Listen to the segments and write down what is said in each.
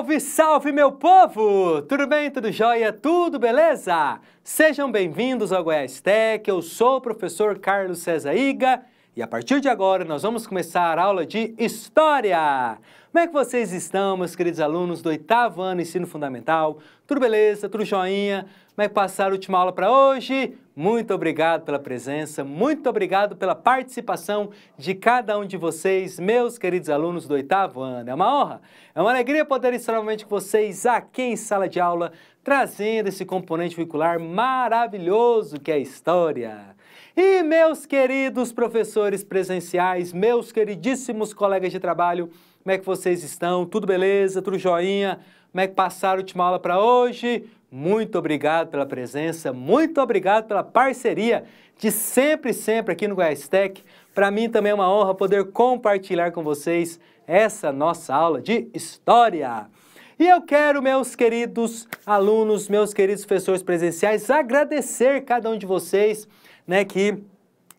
Salve, salve, meu povo! Tudo bem, tudo jóia, tudo beleza? Sejam bem-vindos ao Goiás Tech, eu sou o professor Carlos César Iga e a partir de agora nós vamos começar a aula de História. Como é que vocês estão, meus queridos alunos do 8º ano Ensino Fundamental? Tudo beleza? Tudo joinha? Como é que passaram a última aula para hoje? Muito obrigado pela presença, muito obrigado pela participação de cada um de vocês, meus queridos alunos do 8º ano. É uma honra, é uma alegria poder estar novamente com vocês aqui em sala de aula, trazendo esse componente curricular maravilhoso que é a História. E meus queridos professores presenciais, meus queridíssimos colegas de trabalho, como é que vocês estão? Tudo beleza? Tudo joinha? Como é que passaram a última aula para hoje? Muito obrigado pela presença, muito obrigado pela parceria de sempre aqui no Goiás Tech. Para mim também é uma honra poder compartilhar com vocês essa nossa aula de História. E eu quero, meus queridos alunos, meus queridos professores presenciais, agradecer cada um de vocês, né, que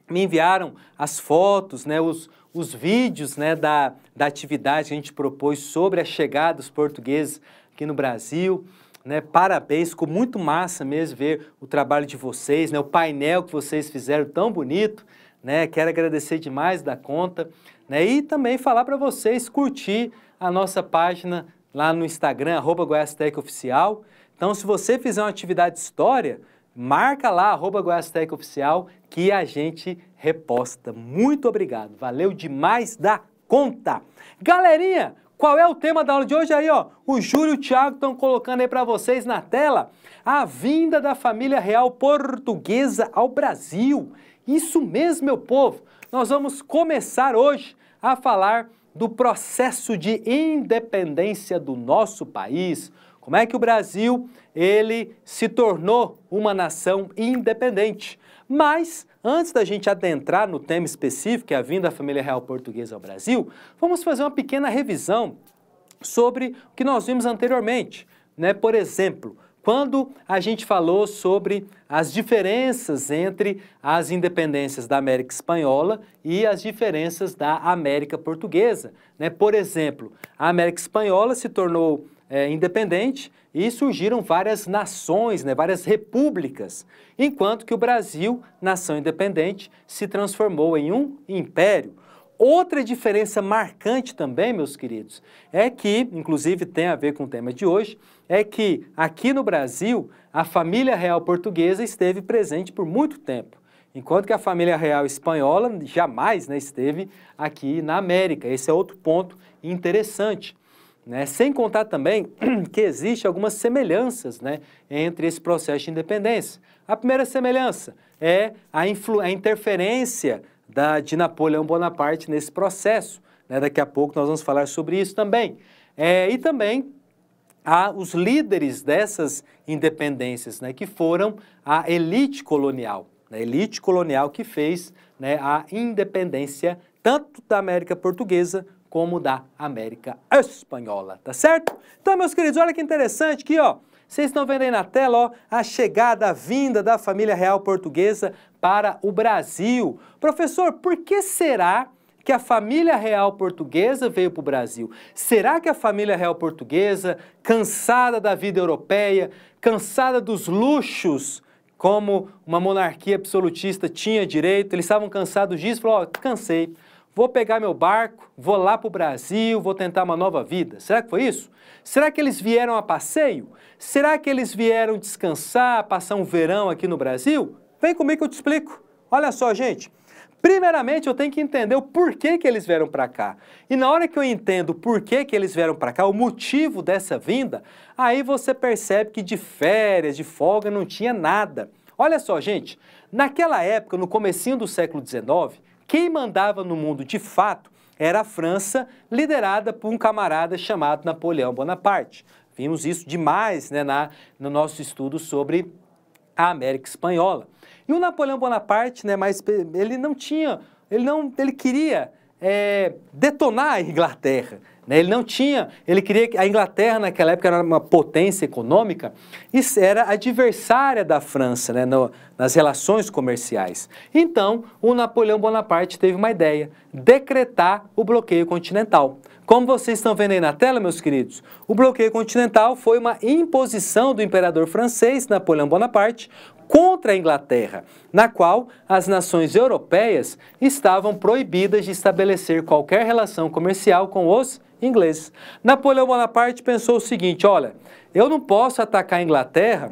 me enviaram as fotos, né, os vídeos, né, da atividade que a gente propôs sobre a chegada dos portugueses aqui no Brasil. Né, parabéns, ficou muito massa mesmo ver o trabalho de vocês, né, o painel que vocês fizeram tão bonito, né, quero agradecer demais da conta, né, e também falar para vocês curtir a nossa página lá no Instagram, @GoiásTechOficial. Então, se você fizer uma atividade de história, marca lá, @GoiásTechOficial, que a gente reposta. Muito obrigado, valeu demais da conta. Galerinha, qual é o tema da aula de hoje aí, ó? O Júlio e o Thiago estão colocando aí para vocês na tela a vinda da família real portuguesa ao Brasil. Isso mesmo, meu povo. Nós vamos começar hoje a falar do processo de independência do nosso país. Como é que o Brasil, ele se tornou uma nação independente. Mas, antes da gente adentrar no tema específico, que é a vinda da família real portuguesa ao Brasil, vamos fazer uma pequena revisão sobre o que nós vimos anteriormente, né? Por exemplo, quando a gente falou sobre as diferenças entre as independências da América Espanhola e as diferenças da América Portuguesa, né? Por exemplo, a América Espanhola se tornou independente e surgiram várias nações, né, várias repúblicas, enquanto que o Brasil, nação independente, se transformou em um império. Outra diferença marcante também, meus queridos, é que, inclusive tem a ver com o tema de hoje, é que aqui no Brasil a família real portuguesa esteve presente por muito tempo, enquanto que a família real espanhola jamais, né, esteve aqui na América. Esse é outro ponto interessante. Né? Sem contar também que existem algumas semelhanças, né, entre esse processo de independência. A primeira semelhança é a interferência de Napoleão Bonaparte nesse processo. Né? Daqui a pouco nós vamos falar sobre isso também. E também os líderes dessas independências, né, que foram a elite colonial. A elite colonial que fez, né, a independência tanto da América Portuguesa como da América Espanhola, tá certo? Então, meus queridos, olha que interessante aqui, ó. Vocês estão vendo aí na tela, ó, a chegada, a vinda da família real portuguesa para o Brasil. Professor, por que será que a família real portuguesa veio para o Brasil? Será que a família real portuguesa, cansada da vida europeia, cansada dos luxos, como uma monarquia absolutista tinha direito, eles estavam cansados disso, falou, ó, cansei. Vou pegar meu barco, vou lá para o Brasil, vou tentar uma nova vida. Será que foi isso? Será que eles vieram a passeio? Será que eles vieram descansar, passar um verão aqui no Brasil? Vem comigo que eu te explico. Olha só, gente. Primeiramente, eu tenho que entender o porquê que eles vieram para cá. E na hora que eu entendo o porquê que eles vieram para cá, o motivo dessa vinda, aí você percebe que de férias, de folga, não tinha nada. Olha só, gente. Naquela época, no comecinho do século XIX, quem mandava no mundo, de fato, era a França, liderada por um camarada chamado Napoleão Bonaparte. Vimos isso demais, né, no nosso estudo sobre a América Espanhola. E o Napoleão Bonaparte, né, mas ele queria detonar a Inglaterra. Ele queria que a Inglaterra naquela época era uma potência econômica e era adversária da França, né, nas relações comerciais. Então, o Napoleão Bonaparte teve uma ideia, decretar o bloqueio continental. Como vocês estão vendo aí na tela, meus queridos, o bloqueio continental foi uma imposição do imperador francês, Napoleão Bonaparte, contra a Inglaterra, na qual as nações europeias estavam proibidas de estabelecer qualquer relação comercial com os ingleses. Napoleão Bonaparte pensou o seguinte, olha, eu não posso atacar a Inglaterra,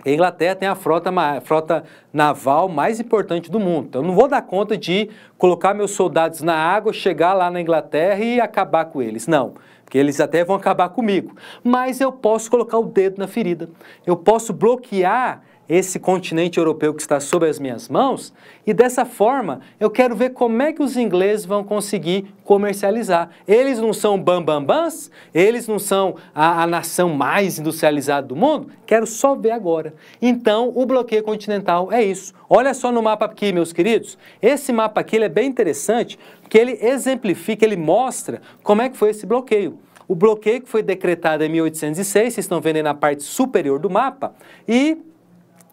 a Inglaterra tem a frota naval mais importante do mundo, então eu não vou dar conta de colocar meus soldados na água, chegar lá na Inglaterra e acabar com eles, não. Porque eles até vão acabar comigo, mas eu posso colocar o dedo na ferida, eu posso bloquear esse continente europeu que está sob as minhas mãos, e dessa forma eu quero ver como é que os ingleses vão conseguir comercializar. Eles não são bambambãs? Eles não são a nação mais industrializada do mundo? Quero só ver agora. Então, o bloqueio continental é isso. Olha só no mapa aqui, meus queridos. Esse mapa aqui ele é bem interessante, porque ele exemplifica, ele mostra como é que foi esse bloqueio. O bloqueio que foi decretado em 1806, vocês estão vendo aí na parte superior do mapa, e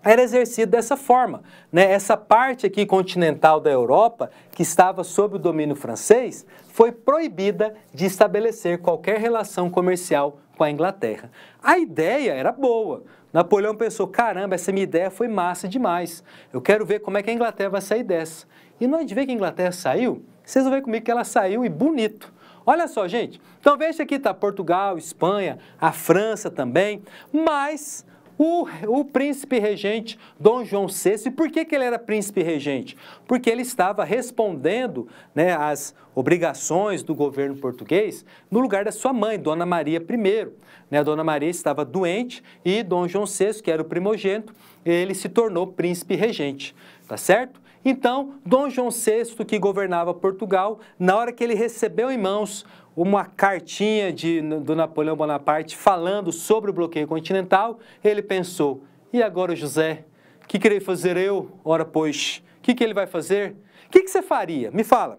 era exercido dessa forma, né? Essa parte aqui continental da Europa, que estava sob o domínio francês, foi proibida de estabelecer qualquer relação comercial com a Inglaterra. A ideia era boa. Napoleão pensou, caramba, essa minha ideia foi massa demais. Eu quero ver como é que a Inglaterra vai sair dessa. E não é de ver que a Inglaterra saiu? Vocês vão ver comigo que ela saiu e bonito. Olha só, gente. Então veja aqui está Portugal, Espanha, a França também, mas o príncipe regente Dom João VI, e por que ele era príncipe regente? Porque ele estava respondendo, né, às obrigações do governo português no lugar da sua mãe, Dona Maria I. Né, a Dona Maria estava doente e Dom João VI, que era o primogênito, ele se tornou príncipe regente, tá certo? Então, Dom João VI, que governava Portugal, na hora que ele recebeu em mãos uma cartinha do Napoleão Bonaparte falando sobre o bloqueio continental, ele pensou, e agora José, o que irei fazer eu? Ora pois, o que ele vai fazer? O que você faria? Me fala.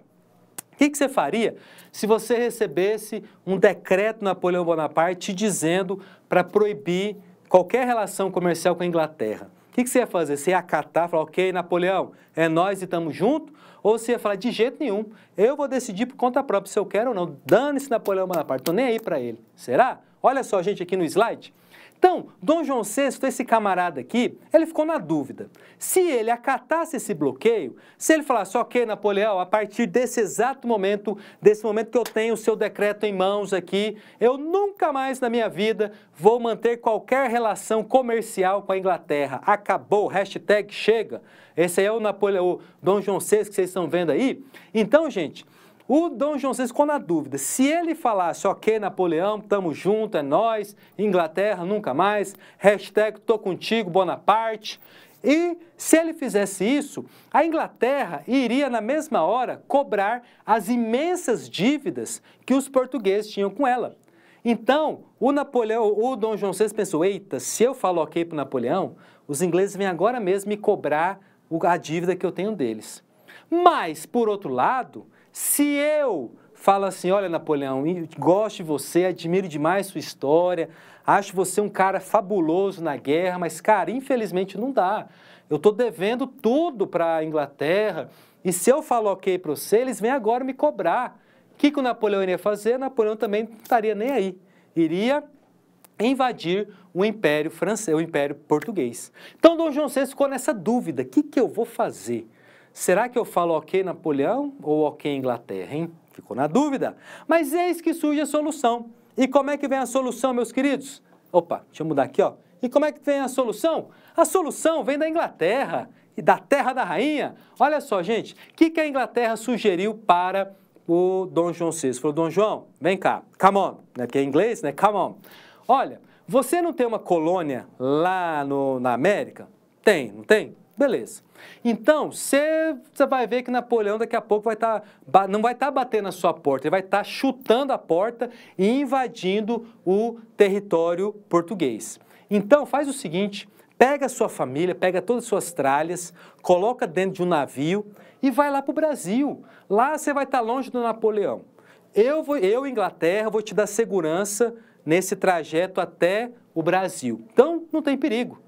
O que você faria se você recebesse um decreto do Napoleão Bonaparte dizendo para proibir qualquer relação comercial com a Inglaterra? O que você ia fazer? Você ia acatar, falar, ok, Napoleão, é nós e estamos juntos? Ou você ia falar, de jeito nenhum, eu vou decidir por conta própria se eu quero ou não. Dane-se Napoleão Bonaparte, estou nem aí para ele. Será? Olha só, gente, aqui no slide. Então, Dom João VI, esse camarada aqui, ele ficou na dúvida. Se ele acatasse esse bloqueio, se ele falasse, ok, Napoleão, a partir desse exato momento, desse momento que eu tenho o seu decreto em mãos aqui, eu nunca mais na minha vida vou manter qualquer relação comercial com a Inglaterra. Acabou, hashtag chega. Esse aí é o Dom João VI que vocês estão vendo aí. Então, gente, o Dom João VI ficou na dúvida, se ele falasse, ok, Napoleão, tamo junto, é nós, Inglaterra, nunca mais, hashtag tô contigo, Bonaparte, e se ele fizesse isso, a Inglaterra iria na mesma hora cobrar as imensas dívidas que os portugueses tinham com ela. Então, o Dom João VI pensou, eita, se eu falo ok para o Napoleão, os ingleses vêm agora mesmo me cobrar a dívida que eu tenho deles. Mas, por outro lado, se eu falo assim, olha Napoleão, gosto de você, admiro demais sua história, acho você um cara fabuloso na guerra, mas cara, infelizmente não dá. Eu estou devendo tudo para a Inglaterra e se eu falo ok para você, eles vêm agora me cobrar. O que o Napoleão iria fazer? Napoleão também não estaria nem aí. Iria invadir o Império Francês, o Império Português. Então Dom João VI ficou nessa dúvida, o que eu vou fazer? Será que eu falo ok Napoleão ou ok Inglaterra, hein? Ficou na dúvida. Mas eis que surge a solução. E como é que vem a solução, meus queridos? Opa, deixa eu mudar aqui, ó. E como é que vem a solução? A solução vem da Inglaterra e da terra da rainha. Olha só, gente, o que a Inglaterra sugeriu para o Dom João VI? Falou, Dom João, vem cá, come on, né? Que é em inglês, né? Come on. Olha, você não tem uma colônia lá na América? Tem, não tem? Beleza. Então, você vai ver que Napoleão daqui a pouco não vai estar batendo na sua porta, ele vai estar chutando a porta e invadindo o território português. Então, faz o seguinte, pega a sua família, pega todas as suas tralhas, coloca dentro de um navio e vai lá para o Brasil. Lá você vai estar longe do Napoleão. Eu, Inglaterra, vou te dar segurança nesse trajeto até o Brasil. Então, não tem perigo.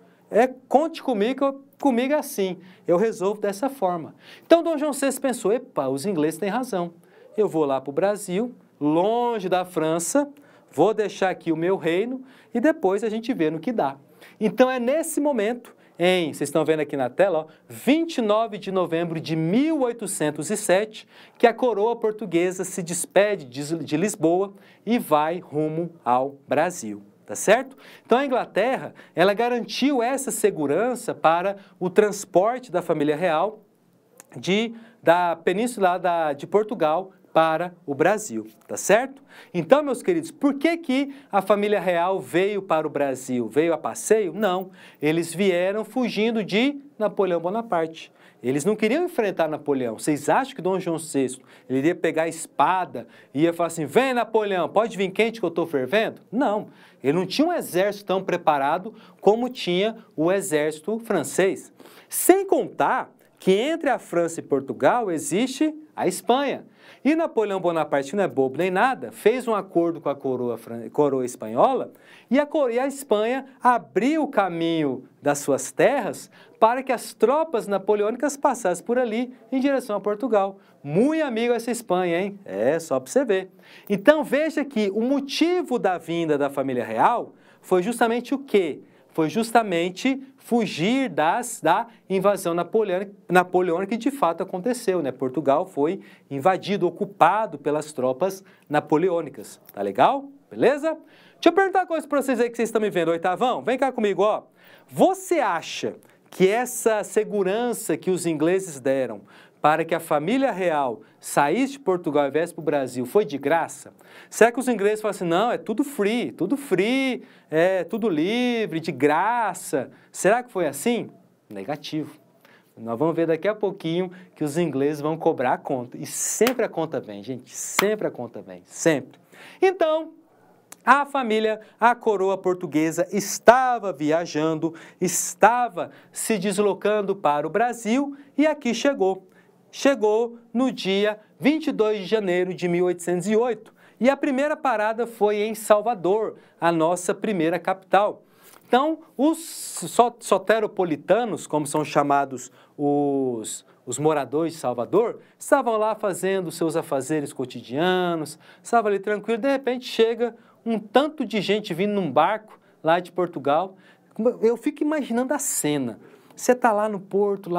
Conte comigo, comigo é assim. Eu resolvo dessa forma. Então, Dom João VI pensou, epa, os ingleses têm razão. Eu vou lá para o Brasil, longe da França, vou deixar aqui o meu reino e depois a gente vê no que dá. Então, é nesse momento, vocês estão vendo aqui na tela, ó, 29 de novembro de 1807, que a coroa portuguesa se despede de Lisboa e vai rumo ao Brasil. Tá certo? Então, a Inglaterra, ela garantiu essa segurança para o transporte da família real da península de Portugal para o Brasil, tá certo? Então, meus queridos, por que a família real veio para o Brasil? Veio a passeio? Não, eles vieram fugindo de Napoleão Bonaparte. Eles não queriam enfrentar Napoleão. Vocês acham que Dom João VI ele iria pegar a espada e ia falar assim, vem Napoleão, pode vir quente que eu estou fervendo? Não, ele não tinha um exército tão preparado como tinha o exército francês. Sem contar que entre a França e Portugal existe a Espanha. E Napoleão Bonaparte, que não é bobo nem nada, fez um acordo com a coroa espanhola e a Espanha abriu o caminho das suas terras para que as tropas napoleônicas passassem por ali em direção a Portugal. Muito amigo essa Espanha, hein? Só para você ver. Então veja que o motivo da vinda da família real foi justamente o quê? Foi justamente fugir da invasão napoleônica que de fato aconteceu, né? Portugal foi invadido, ocupado pelas tropas napoleônicas. Tá legal? Beleza? Deixa eu perguntar uma coisa para vocês aí que vocês estão me vendo, oitavão. Vem cá comigo, ó. Você acha que essa segurança que os ingleses deram para que a família real saísse de Portugal e viesse para o Brasil foi de graça? Será que os ingleses falam assim, não, é tudo free, é tudo livre, de graça? Será que foi assim? Negativo. Nós vamos ver daqui a pouquinho que os ingleses vão cobrar a conta. E sempre a conta vem, gente, sempre a conta vem, sempre. Então, a coroa portuguesa estava viajando, estava se deslocando para o Brasil e aqui chegou. Chegou no dia 22 de janeiro de 1808 e a primeira parada foi em Salvador, a nossa primeira capital. Então, os soteropolitanos, como são chamados os moradores de Salvador, estavam lá fazendo seus afazeres cotidianos, estavam ali tranquilo, de repente chega um tanto de gente vindo num barco lá de Portugal. Eu fico imaginando a cena. Você está lá no porto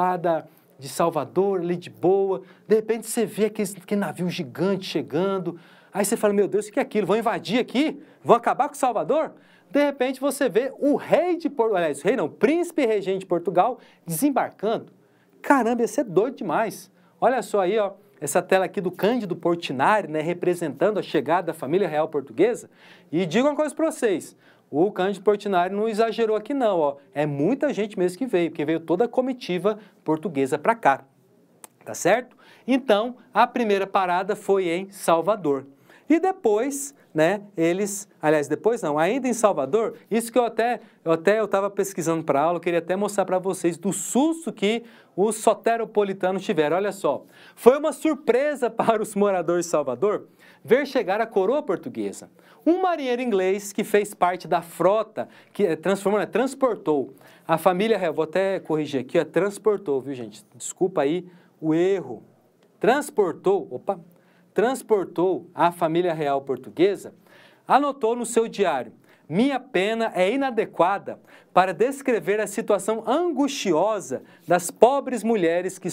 de Salvador, ali de boa, de repente você vê aquele navio gigante chegando, aí você fala, meu Deus, o que é aquilo? Vão invadir aqui? Vão acabar com Salvador? De repente você vê o rei de Portugal, aliás, o rei não, o príncipe regente de Portugal desembarcando. Caramba, ia ser doido demais. Olha só aí, ó, essa tela aqui do Cândido Portinari, né, representando a chegada da família real portuguesa. E digo uma coisa para vocês, o Cândido Portinari não exagerou aqui não, ó. É muita gente mesmo que veio, porque veio toda a comitiva portuguesa para cá, tá certo? Então, a primeira parada foi em Salvador. E depois, né, ainda em Salvador, isso que eu estava pesquisando para aula, eu queria até mostrar para vocês do susto que os soteropolitanos tiveram. Olha só, foi uma surpresa para os moradores de Salvador ver chegar a coroa portuguesa. Um marinheiro inglês que fez parte da frota, que transportou a família real, vou até corrigir aqui, transportou, viu gente? Desculpa aí o erro. Transportou a família real portuguesa, anotou no seu diário, minha pena é inadequada para descrever a situação angustiosa das pobres mulheres que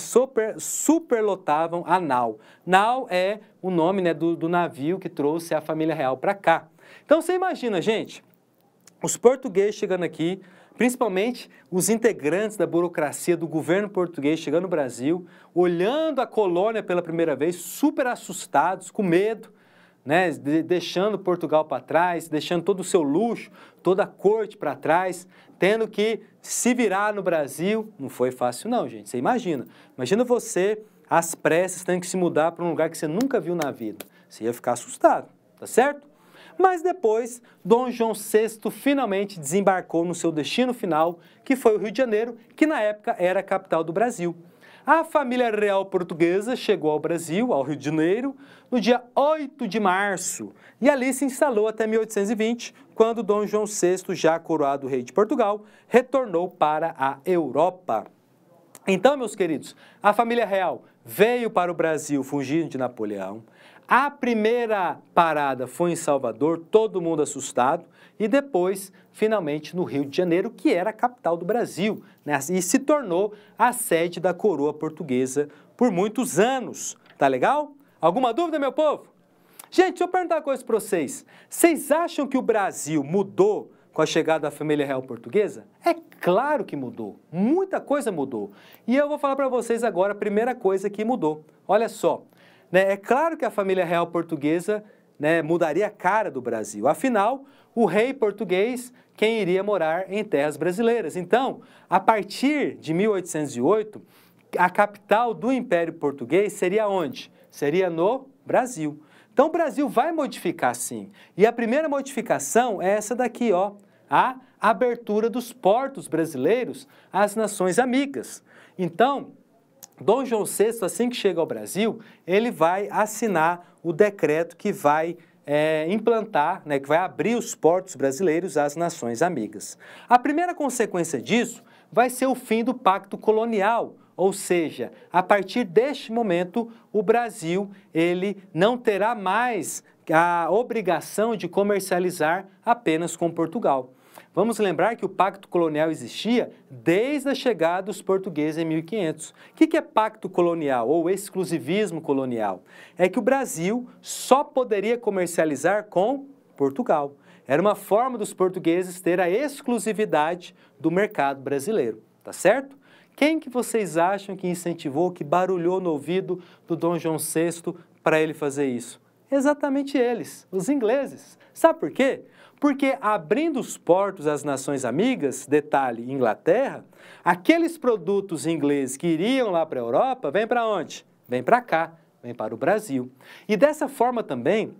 superlotavam a nau. Nau é o nome, né, do navio que trouxe a família real para cá. Então você imagina, gente, os portugueses chegando aqui, principalmente os integrantes da burocracia do governo português chegando no Brasil, olhando a colônia pela primeira vez, super assustados, com medo, né, deixando Portugal para trás, deixando todo o seu luxo, toda a corte para trás, tendo que se virar no Brasil. Não foi fácil não, gente, você imagina. Imagina você, às pressas, tendo que se mudar para um lugar que você nunca viu na vida. Você ia ficar assustado, tá certo? Mas depois, Dom João VI finalmente desembarcou no seu destino final, que foi o Rio de Janeiro, que na época era a capital do Brasil. A família real portuguesa chegou ao Brasil, ao Rio de Janeiro, no dia 8 de março e ali se instalou até 1820, quando Dom João VI, já coroado rei de Portugal, retornou para a Europa. Então, meus queridos, a família real veio para o Brasil fugindo de Napoleão. A primeira parada foi em Salvador, todo mundo assustado, e depois, finalmente, no Rio de Janeiro, que era a capital do Brasil, né? E se tornou a sede da coroa portuguesa por muitos anos. Tá legal? Alguma dúvida, meu povo? Gente, deixa eu perguntar uma coisa para vocês. Vocês acham que o Brasil mudou com a chegada da família real portuguesa? É claro que mudou. Muita coisa mudou. E eu vou falar para vocês agora a primeira coisa que mudou. Olha só. É claro que a família real portuguesa, né, mudaria a cara do Brasil. Afinal, o rei português, quem iria morar em terras brasileiras. Então, a partir de 1808, a capital do Império Português seria onde? Seria no Brasil. Então, o Brasil vai modificar sim. E a primeira modificação é essa daqui, ó, a abertura dos portos brasileiros às nações amigas. Então, Dom João VI, assim que chega ao Brasil, ele vai assinar o decreto que vai implantar, né, que vai abrir os portos brasileiros às nações amigas. A primeira consequência disso vai ser o fim do Pacto Colonial, ou seja, a partir deste momento, o Brasil ele não terá mais a obrigação de comercializar apenas com Portugal. Vamos lembrar que o Pacto Colonial existia desde a chegada dos portugueses em 1500. O que é Pacto Colonial ou exclusivismo colonial? É que o Brasil só poderia comercializar com Portugal. Era uma forma dos portugueses ter a exclusividade do mercado brasileiro, tá certo? Quem que vocês acham que incentivou, que barulhou no ouvido do Dom João VI para ele fazer isso? Exatamente eles, os ingleses. Sabe por quê? Porque abrindo os portos às nações amigas, detalhe, Inglaterra, aqueles produtos ingleses que iriam lá para a Europa, vêm para onde? Vêm para cá, vêm para o Brasil. E dessa forma também,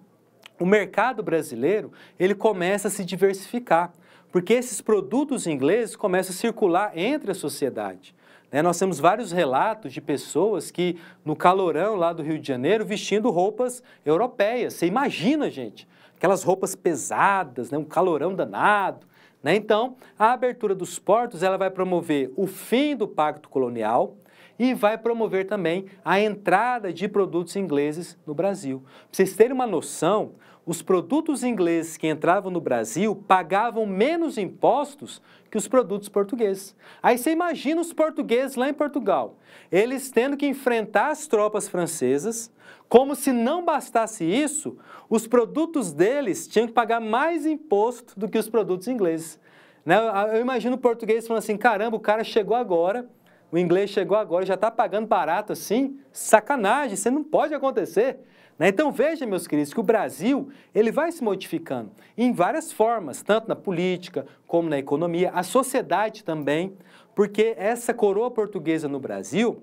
o mercado brasileiro, ele começa a se diversificar, porque esses produtos ingleses começam a circular entre a sociedade. Nós temos vários relatos de pessoas que, no calorão lá do Rio de Janeiro, vestindo roupas europeias. Você imagina, gente, aquelas roupas pesadas, né, um calorão danado. Né? Então, a abertura dos portos ela vai promover o fim do Pacto Colonial e vai promover também a entrada de produtos ingleses no Brasil. Para vocês terem uma noção, os produtos ingleses que entravam no Brasil pagavam menos impostos que os produtos portugueses. Aí você imagina os portugueses lá em Portugal, eles tendo que enfrentar as tropas francesas, como se não bastasse isso, os produtos deles tinham que pagar mais imposto do que os produtos ingleses. Né? Eu imagino o português falando assim, caramba, o cara chegou agora, o inglês chegou agora e já está pagando barato assim? Sacanagem, isso não pode acontecer. Então veja, meus queridos, que o Brasil ele vai se modificando em várias formas, tanto na política como na economia, a sociedade também, porque essa coroa portuguesa no Brasil,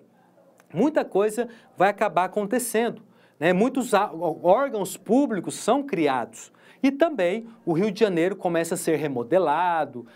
muita coisa vai acabar acontecendo. Muitos órgãos públicos são criados e também o Rio de Janeiro começa a ser remodelado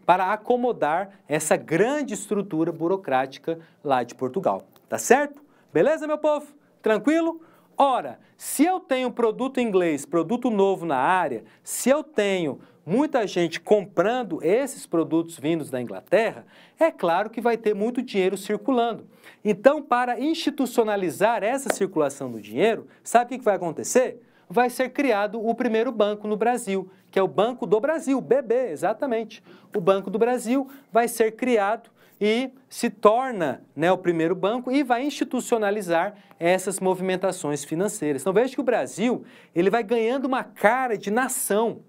para acomodar essa grande estrutura burocrática lá de Portugal. Tá certo? Beleza, meu povo? Tranquilo? Ora, se eu tenho produto inglês, produto novo na área, se eu tenho muita gente comprando esses produtos vindos da Inglaterra, é claro que vai ter muito dinheiro circulando. Então, para institucionalizar essa circulação do dinheiro, sabe o que vai acontecer? Vai ser criado o primeiro banco no Brasil, que é o Banco do Brasil, BB, exatamente. O Banco do Brasil vai ser criado e se torna o primeiro banco e vai institucionalizar essas movimentações financeiras. Então veja que o Brasil ele vai ganhando uma cara de nação.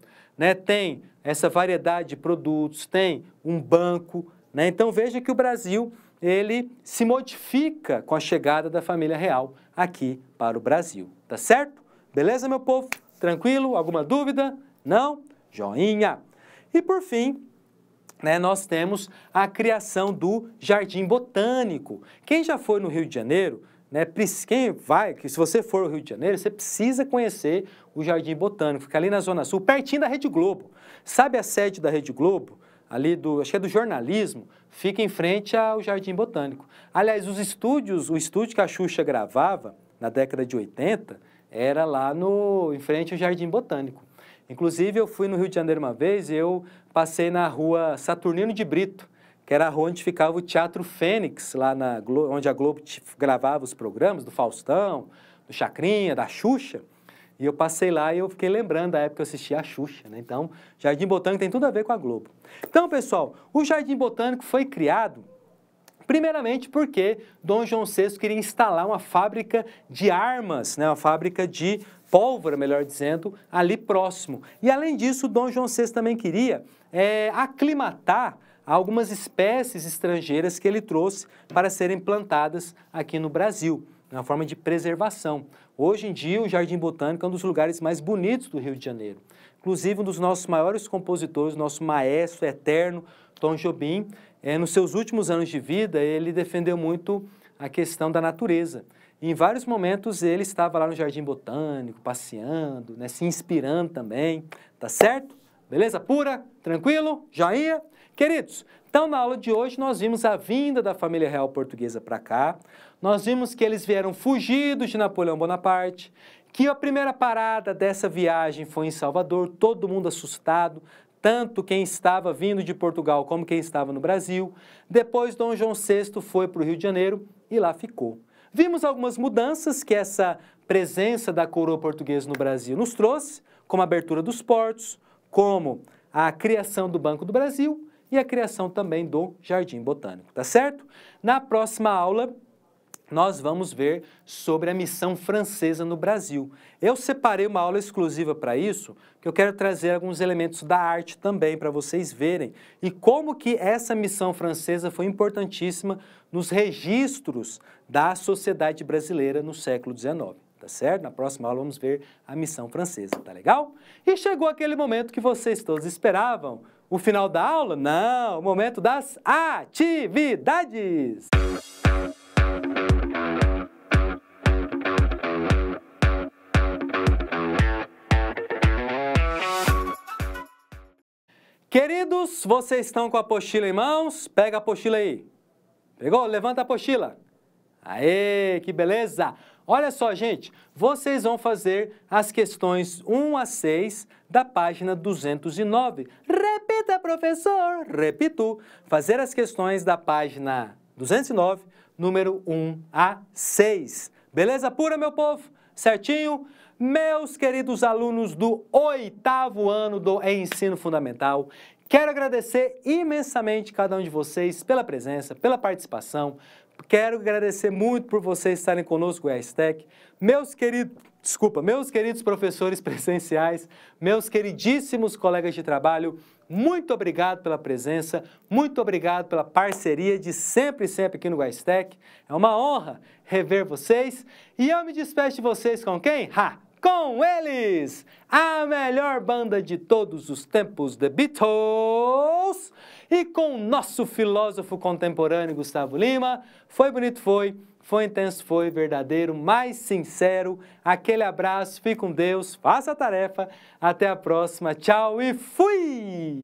Tem essa variedade de produtos, tem um banco. Então veja que o Brasil ele se modifica com a chegada da família real aqui para o Brasil. Tá certo? Beleza, meu povo? Tranquilo? Alguma dúvida? Não? Joinha! E por fim, nós temos a criação do Jardim Botânico. Quem já foi no Rio de Janeiro, se você for ao Rio de Janeiro, você precisa conhecer o Jardim Botânico, fica ali na Zona Sul, pertinho da Rede Globo. Sabe a sede da Rede Globo? ali acho que é do jornalismo, fica em frente ao Jardim Botânico. Aliás, o estúdio que a Xuxa gravava na década de 80 era lá em frente ao Jardim Botânico. Inclusive, eu fui no Rio de Janeiro uma vez e eu passei na rua Saturnino de Brito, que era a rua onde ficava o Teatro Fênix, lá onde a Globo gravava os programas do Faustão, do Chacrinha, da Xuxa. E eu passei lá e eu fiquei lembrando da época que eu assistia a Xuxa, né? Então, Jardim Botânico tem tudo a ver com a Globo. Então, pessoal, o Jardim Botânico foi criado primeiramente porque Dom João VI queria instalar uma fábrica de armas, né? Uma fábrica de pólvora, melhor dizendo, ali próximo. E, além disso, Dom João VI também queria aclimatar algumas espécies estrangeiras que ele trouxe para serem plantadas aqui no Brasil, na forma de preservação. Hoje em dia, o Jardim Botânico é um dos lugares mais bonitos do Rio de Janeiro. Inclusive, um dos nossos maiores compositores, nosso maestro eterno, Tom Jobim, nos seus últimos anos de vida, ele defendeu muito a questão da natureza. E, em vários momentos, ele estava lá no Jardim Botânico, passeando, né, se inspirando também, tá certo? Beleza pura? Tranquilo? Joinha? Queridos, então na aula de hoje nós vimos a vinda da família real portuguesa para cá, nós vimos que eles vieram fugidos de Napoleão Bonaparte, que a primeira parada dessa viagem foi em Salvador, todo mundo assustado, tanto quem estava vindo de Portugal como quem estava no Brasil. Depois Dom João VI foi para o Rio de Janeiro e lá ficou. Vimos algumas mudanças que essa presença da coroa portuguesa no Brasil nos trouxe, como a abertura dos portos, como a criação do Banco do Brasil e a criação também do Jardim Botânico, tá certo? Na próxima aula, nós vamos ver sobre a missão francesa no Brasil. Eu separei uma aula exclusiva para isso, que eu quero trazer alguns elementos da arte também para vocês verem e como que essa missão francesa foi importantíssima nos registros da sociedade brasileira no século XIX. Tá certo? Na próxima aula vamos ver a missão francesa, tá legal? E chegou aquele momento que vocês todos esperavam. O final da aula? Não, o momento das atividades! Queridos, vocês estão com a apostila em mãos? Pega a apostila aí. Pegou? Levanta a apostila. Aê, que beleza! Olha só, gente, vocês vão fazer as questões 1 a 6 da página 209. Repita, professor! Repito. Fazer as questões da página 209, número 1 a 6. Beleza pura, meu povo? Certinho? Meus queridos alunos do 8º ano do Ensino Fundamental, quero agradecer imensamente cada um de vocês pela presença, pela participação. Quero agradecer muito por vocês estarem conosco, Goiás Tech. Meus queridos professores presenciais, meus queridíssimos colegas de trabalho, muito obrigado pela presença, muito obrigado pela parceria de sempre aqui no Goiás Tech. É uma honra rever vocês e eu me despeço de vocês com quem? Com eles! A melhor banda de todos os tempos, The Beatles! E com o nosso filósofo contemporâneo, Gustavo Lima. Foi bonito, foi intenso, foi verdadeiro, mais sincero. Aquele abraço, fique com Deus, faça a tarefa. Até a próxima, tchau e fui!